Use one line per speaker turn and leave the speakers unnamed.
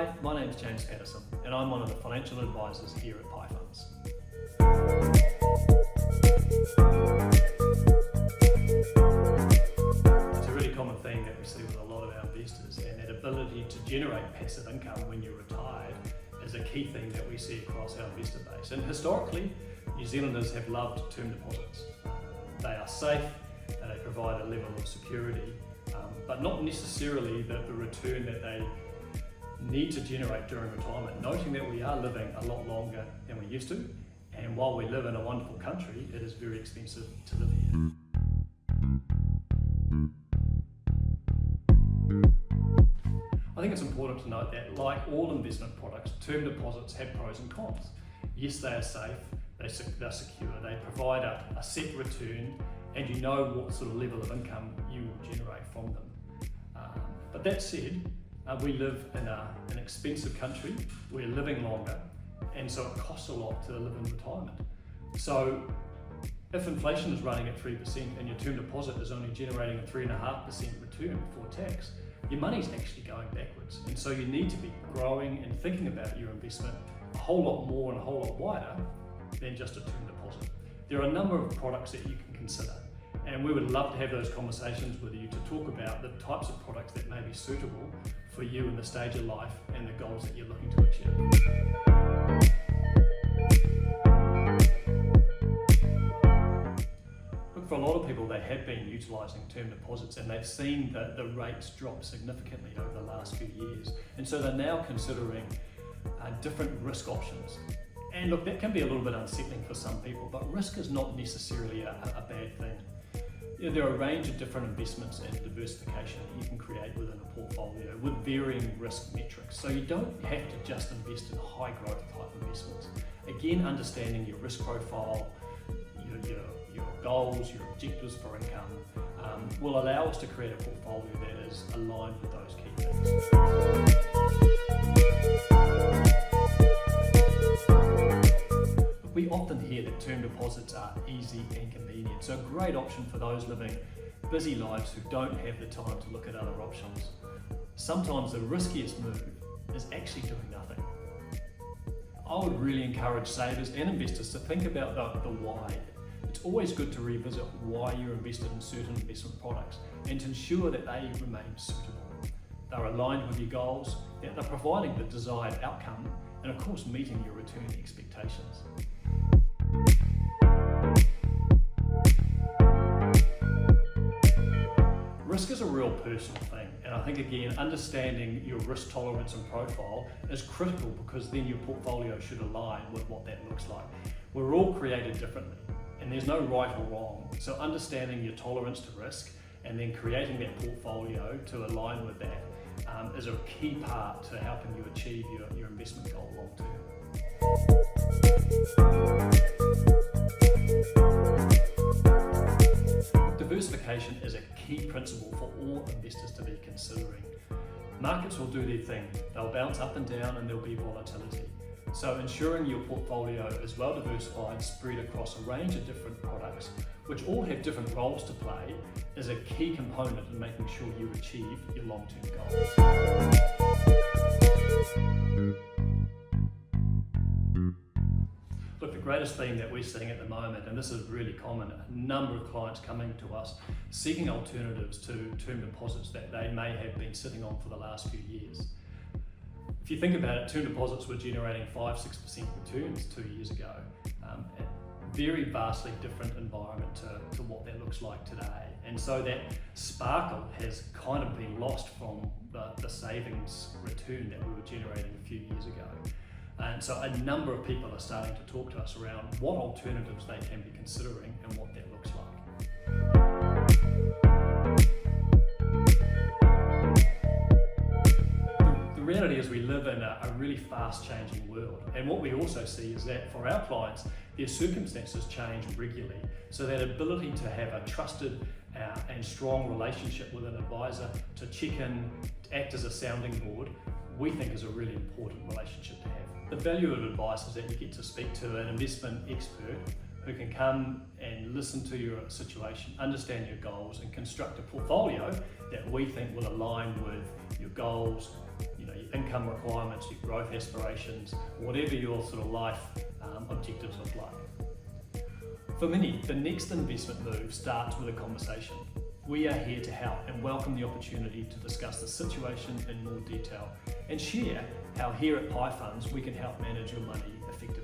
Hi, my name is James Paterson and I'm one of the financial advisors here at Paterson. It's a really common thing that we see with a lot of our investors, and that ability to generate passive income when you're retired is a key thing that we see across our investor base. And historically, New Zealanders have loved term deposits. They are safe, they provide a level of security, but not necessarily the return that they need to generate during retirement, noting that we are living a lot longer than we used to, and while we live in a wonderful country, it is very expensive to live here. I think it's important to note that, like all investment products, term deposits have pros and cons. Yes, they are safe, they're secure, they provide a set return, and you know what sort of level of income you will generate from them. But that said, we live in an expensive country, we're living longer, and so it costs a lot to live in retirement. So if inflation is running at 3% and your term deposit is only generating a 3.5% return before tax, your money's actually going backwards. And so you need to be growing and thinking about your investment a whole lot more and a whole lot wider than just a term deposit. There are a number of products that you can consider, and we would love to have those conversations with you to talk about the types of products that may be suitable for you in the stage of life and the goals that you're looking to achieve. Look, for a lot of people, they have been utilising term deposits and they've seen the rates drop significantly over the last few years, and so they're now considering different risk options. And look, that can be a little bit unsettling for some people, but risk is not necessarily a bad thing. You know, there are a range of different investments and diversification that you can create within a portfolio with varying risk metrics. So you don't have to just invest in high growth type investments. Again, understanding your risk profile, your goals, your objectives for income will allow us to create a portfolio that is aligned with those key things. We often hear that term deposits are easy and convenient, so a great option for those living busy lives who don't have the time to look at other options. Sometimes the riskiest move is actually doing nothing. I would really encourage savers and investors to think about the why. It's always good to revisit why you're invested in certain investment products and to ensure that they remain suitable. They're aligned with your goals, that they're providing the desired outcome, and of course meeting your return expectations. Risk is a real personal thing, and I think again, understanding your risk tolerance and profile is critical, because then your portfolio should align with what that looks like. We're all created differently, and there's no right or wrong, so understanding your tolerance to risk and then creating that portfolio to align with that is a key part to helping you achieve your investment goal long term. Diversification is a key principle for all investors to be considering. Markets will do their thing. They'll bounce up and down and there'll be volatility. So ensuring your portfolio is well diversified, spread across a range of different products, which all have different roles to play, is a key component in making sure you achieve your long-term goals. Look, the greatest theme that we're seeing at the moment, and this is really common, a number of clients coming to us seeking alternatives to term deposits that they may have been sitting on for the last few years. If you think about it, term deposits were generating 5-6% returns 2 years ago. A very vastly different environment to what that looks like today. And so that sparkle has kind of been lost from the savings return that we were generating a few years ago. And so a number of people are starting to talk to us around what alternatives they can be considering and what that looks like. The reality is we live in a really fast changing world, and what we also see is that for our clients, their circumstances change regularly, so that ability to have a trusted and strong relationship with an advisor, to check in, to act as a sounding board, we think is a really important relationship to have. The value of advice is that you get to speak to an investment expert who can come and listen to your situation, understand your goals, and construct a portfolio that we think will align with your goals, your income requirements, your growth aspirations, whatever your sort of life objectives look like. For many, the next investment move starts with a conversation. We are here to help and welcome the opportunity to discuss the situation in more detail and share how here at Pi Funds we can help manage your money effectively.